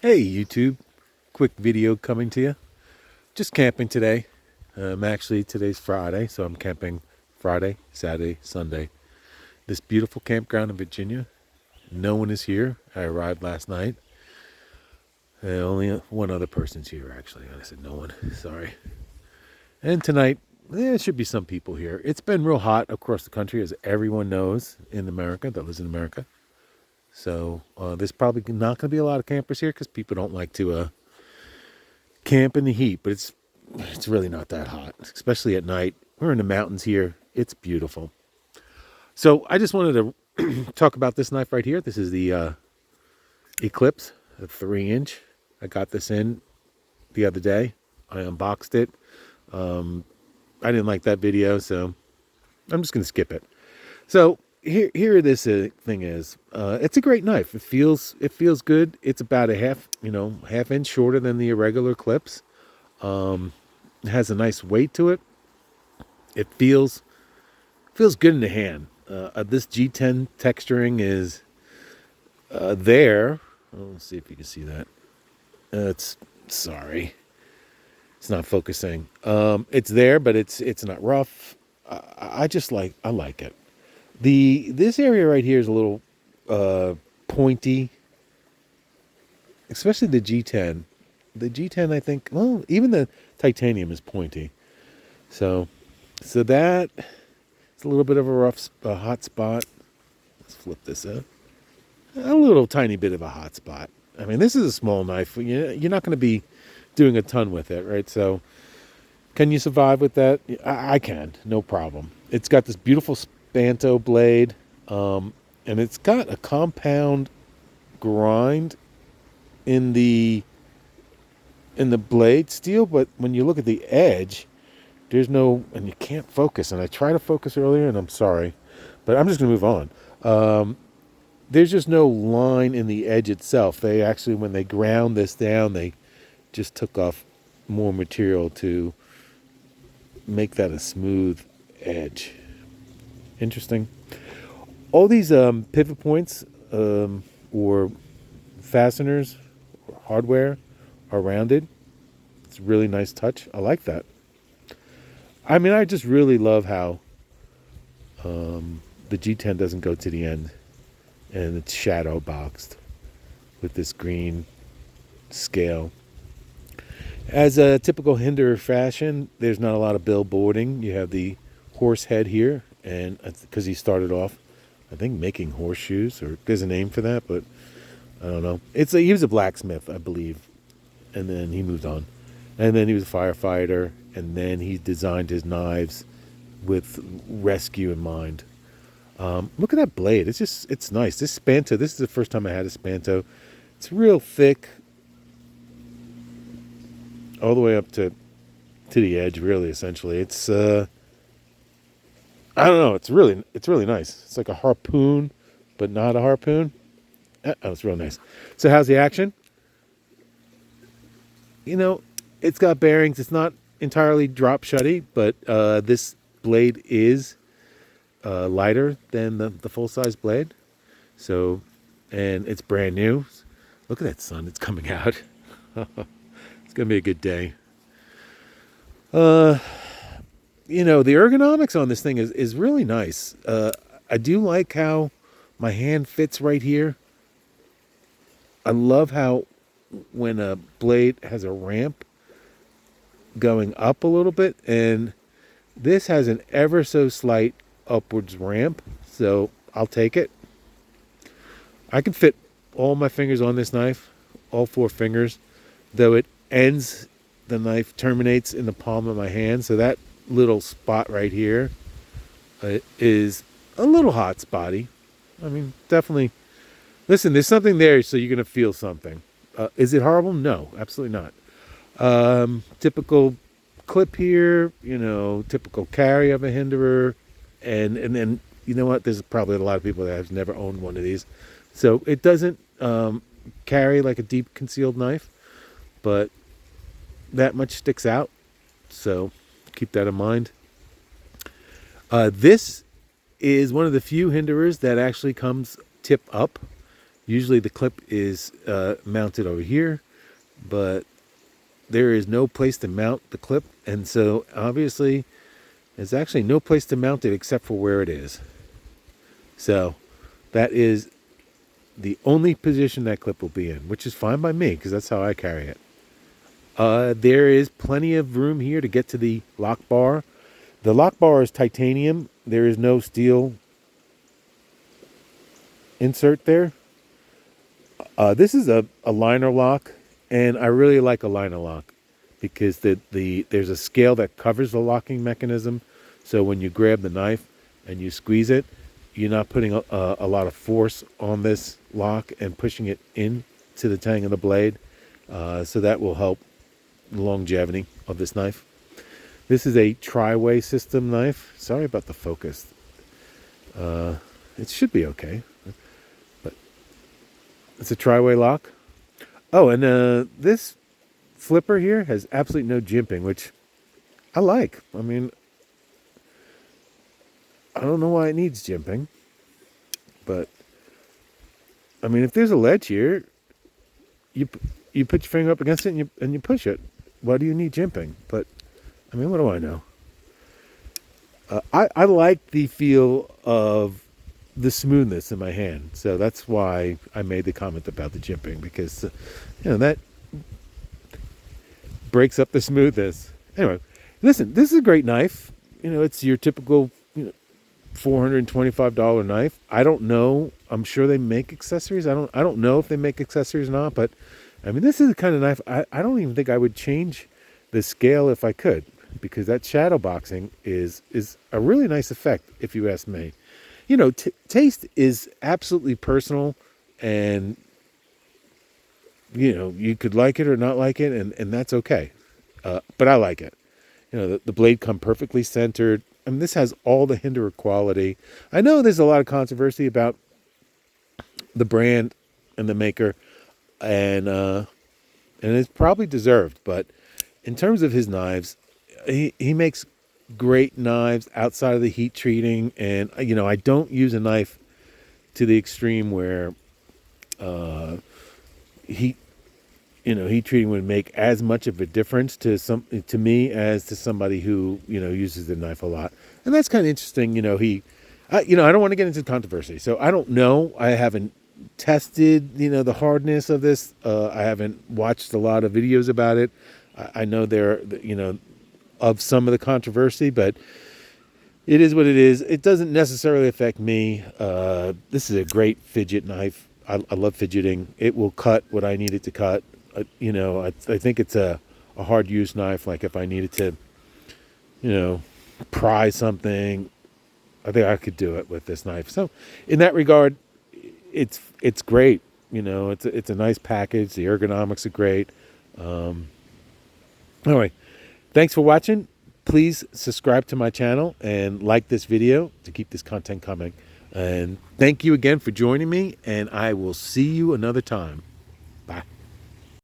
Hey YouTube, quick video coming to you. Just camping today. Today's Friday, so I'm camping Friday, Saturday, Sunday. This beautiful campground in Virginia. No one is here. I arrived last night. Only one other person's here, actually. I said no one. Sorry. And tonight, there should be some people here. It's been real hot across the country, as everyone knows in America that lives in America. So there's probably not going to be a lot of campers here because people don't like to camp in the heat. But it's really not that hot, especially at night. We're in the mountains here. It's beautiful. So I just wanted to talk about this knife right here. This is the Eclipse, a 3-inch. I got this in the other day. I unboxed it. I didn't like that video, so I'm just going to skip it. So here this thing is. It's a great knife. It feels good. It's about a half inch shorter than the irregular clips. It has a nice weight to it. It feels good in the hand. This G10 texturing is there. Let's see if you can see that. Sorry, it's not focusing. It's there, but it's not rough. I like it. This area right here is a little pointy, especially the G10. The G10, I think, well, even the titanium is pointy. So that it's a little bit of a rough hot spot. Let's flip this up. A little tiny bit of a hot spot. I mean, this is a small knife. You're not going to be doing a ton with it, right? So can you survive with that? I can, no problem. It's got this beautiful spanto blade, and it's got a compound grind in the blade steel, but when you look at the edge, there's no, and you can't focus. And I tried to focus earlier, and I'm sorry, but I'm just going to move on. There's just no line in the edge itself. They actually, when they ground this down, they just took off more material to make that a smooth edge. Interesting. All these pivot points or fasteners or hardware are rounded. It's a really nice touch. I like that. I mean, I just really love how the G10 doesn't go to the end and it's shadow boxed with this green scale. As a typical Hinderer fashion, there's not a lot of billboarding. You have the horse head here, and because he started off, I think, making horseshoes, or there's a name for that, but I don't know. He was a blacksmith, I believe, and then he moved on. And then he was a firefighter, and then he designed his knives with rescue in mind. Look at that blade. It's nice. This spanto, this is the first time I had a spanto. It's real thick, all the way up to the edge, really, essentially. It's, I don't know, it's really nice. It's like a harpoon, but not a harpoon. Oh, it's real nice. So how's the action? It's got bearings. It's not entirely drop shutty, but this blade is lighter than the full-size blade. So, and it's brand new. Look at that sun. It's coming out. It's going to be a good day. The ergonomics on this thing is really nice. I do like how my hand fits right here. I love how when a blade has a ramp going up a little bit, and this has an ever so slight upwards ramp, so I'll take it. I can fit all my fingers on this knife, all 4 fingers, though the knife terminates in the palm of my hand, so that little spot right here is a little hot spotty. I mean, definitely. Listen, there's something there, so you're going to feel something. Is it horrible? No, absolutely not. Typical clip here, typical carry of a Hinderer. And then, you know what? There's probably a lot of people that have never owned one of these. So it doesn't carry like a deep concealed knife, but that much sticks out. So keep that in mind. This is one of the few Hinderers that actually comes tip up. Usually the clip is mounted over here, but there is no place to mount the clip, and so obviously there's actually no place to mount it except for where it is. So that is the only position that clip will be in, which is fine by me because that's how I carry it. There is plenty of room here to get to the lock bar. The lock bar is titanium. There is no steel insert there. This is a liner lock, and I really like a liner lock because there's a scale that covers the locking mechanism. So when you grab the knife and you squeeze it, you're not putting a lot of force on this lock and pushing it into the tang of the blade. So that will help the longevity of this knife. This is a tri-way system knife. Sorry about the focus. It should be okay. But it's a tri-way lock. Oh, and this flipper here has absolutely no jimping, which I like. I mean, I don't know why it needs jimping, but I mean, if there's a ledge here, you put your finger up against it and you push it. Why do you need jimping? But I mean, what do I know? I like the feel of the smoothness in my hand, so that's why I made the comment about the jimping, because that breaks up the smoothness. Anyway, listen, this is a great knife. It's your typical $425 knife. I don't know. I'm sure they make accessories. I don't know if they make accessories or not, but I mean, this is the kind of knife I don't even think I would change the scale if I could, because that shadow boxing is a really nice effect, if you ask me. Taste is absolutely personal, and you could like it or not like it, and that's okay. But I like it. The blade come perfectly centered. I mean, this has all the Hinderer quality. I know there's a lot of controversy about the brand and the maker, and it's probably deserved. But in terms of his knives, he makes great knives outside of the heat treating, and I don't use a knife to the extreme where heat treating would make as much of a difference to me as to somebody who uses the knife a lot. And that's kind of interesting. I don't want to get into controversy, so I don't know. I haven't tested the hardness of this. I haven't watched a lot of videos about it. I know there of some of the controversy, but it is what it is. It doesn't necessarily affect me. This is a great fidget knife. I love fidgeting. It will cut what I need it to cut. I think it's a hard use knife. Like if I needed to, pry something, I think I could do it with this knife. So in that regard, it's great. It's a nice package. The ergonomics are great. Anyway, thanks for watching. Please subscribe to my channel and like this video to keep this content coming. And thank you again for joining me, and I will see you another time.